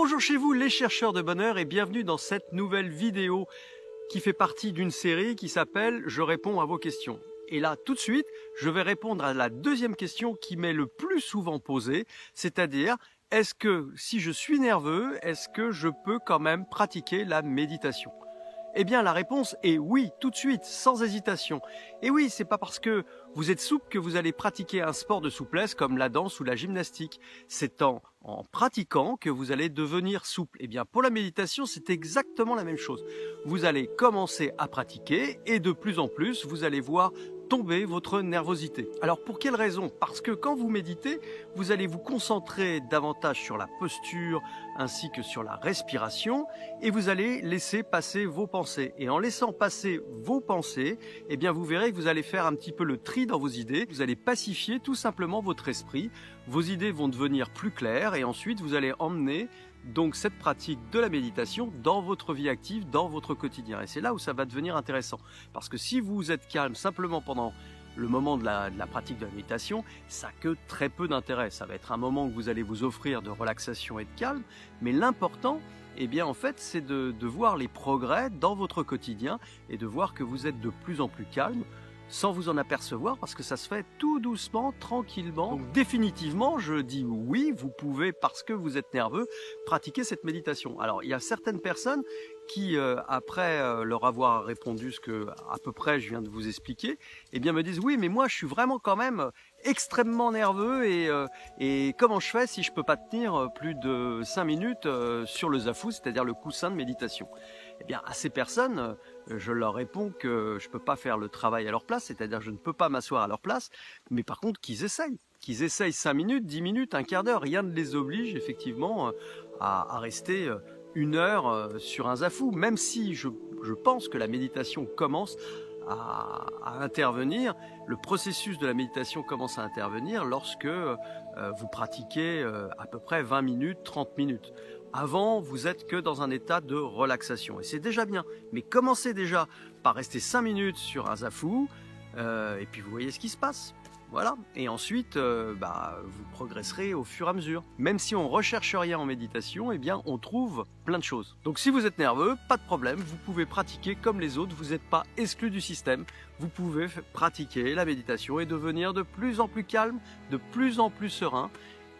Bonjour chez vous les chercheurs de bonheur et bienvenue dans cette nouvelle vidéo qui fait partie d'une série qui s'appelle « Je réponds à vos questions ». Et là, tout de suite, je vais répondre à la deuxième question qui m'est le plus souvent posée, c'est-à-dire « Est-ce que si je suis nerveux, est-ce que je peux quand même pratiquer la méditation ?» Eh bien, la réponse est oui, tout de suite, sans hésitation. Et oui, c'est pas parce que vous êtes souple que vous allez pratiquer un sport de souplesse comme la danse ou la gymnastique. C'est en pratiquant que vous allez devenir souple. Eh bien, pour la méditation, c'est exactement la même chose. Vous allez commencer à pratiquer et de plus en plus, vous allez voir tomber votre nervosité. Alors pour quelle raison? Parce que quand vous méditez, vous allez vous concentrer davantage sur la posture ainsi que sur la respiration et vous allez laisser passer vos pensées. Et en laissant passer vos pensées, eh bien vous verrez que vous allez faire un petit peu le tri dans vos idées. Vous allez pacifier tout simplement votre esprit. Vos idées vont devenir plus claires et ensuite vous allez emmener donc cette pratique de la méditation dans votre vie active, dans votre quotidien. Et c'est là où ça va devenir intéressant. Parce que si vous êtes calme simplement pendant le moment de la pratique de la méditation, ça n'a que très peu d'intérêt. Ça va être un moment que vous allez vous offrir de relaxation et de calme. Mais l'important, eh bien en fait, c'est de voir les progrès dans votre quotidien et de voir que vous êtes de plus en plus calme, sans vous en apercevoir parce que ça se fait tout doucement, tranquillement. Donc définitivement, je dis oui, vous pouvez, parce que vous êtes nerveux, pratiquer cette méditation. Alors il y a certaines personnes qui, après leur avoir répondu ce que à peu près je viens de vous expliquer, eh bien me disent oui, mais moi je suis vraiment quand même extrêmement nerveux et comment je fais si je peux pas tenir plus de 5 minutes sur le zafu, c'est-à-dire le coussin de méditation? Eh bien, à ces personnes, je leur réponds que je ne peux pas faire le travail à leur place, c'est-à-dire je ne peux pas m'asseoir à leur place, mais par contre qu'ils essayent 5 minutes, 10 minutes, un quart d'heure, rien ne les oblige effectivement à rester 1 heure sur un zafu, même si je pense que la méditation commence à intervenir, le processus de la méditation commence à intervenir lorsque vous pratiquez à peu près 20 minutes, 30 minutes. Avant, vous êtes que dans un état de relaxation et c'est déjà bien. Mais commencez déjà par rester 5 minutes sur un zafu et puis vous voyez ce qui se passe. Voilà. Et ensuite, vous progresserez au fur et à mesure. Même si on recherche rien en méditation, eh bien, on trouve plein de choses. Donc si vous êtes nerveux, pas de problème, vous pouvez pratiquer comme les autres, vous n'êtes pas exclu du système. Vous pouvez pratiquer la méditation et devenir de plus en plus calme, de plus en plus serein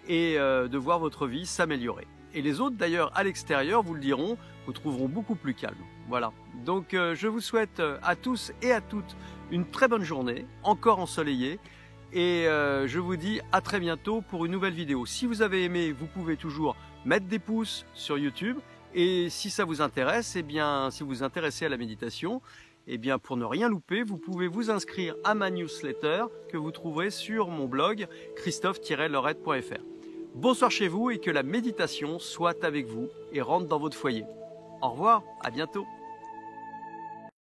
et de voir votre vie s'améliorer. Et les autres, d'ailleurs, à l'extérieur, vous le diront, vous trouveront beaucoup plus calme. Voilà. Donc, je vous souhaite à tous et à toutes une très bonne journée, encore ensoleillée. Et je vous dis à très bientôt pour une nouvelle vidéo. Si vous avez aimé, vous pouvez toujours mettre des pouces sur YouTube. Et si ça vous intéresse, eh bien, si vous vous intéressez à la méditation, eh bien, pour ne rien louper, vous pouvez vous inscrire à ma newsletter que vous trouverez sur mon blog christophe-lorette.fr. Bonsoir chez vous et que la méditation soit avec vous et rentre dans votre foyer. Au revoir, à bientôt.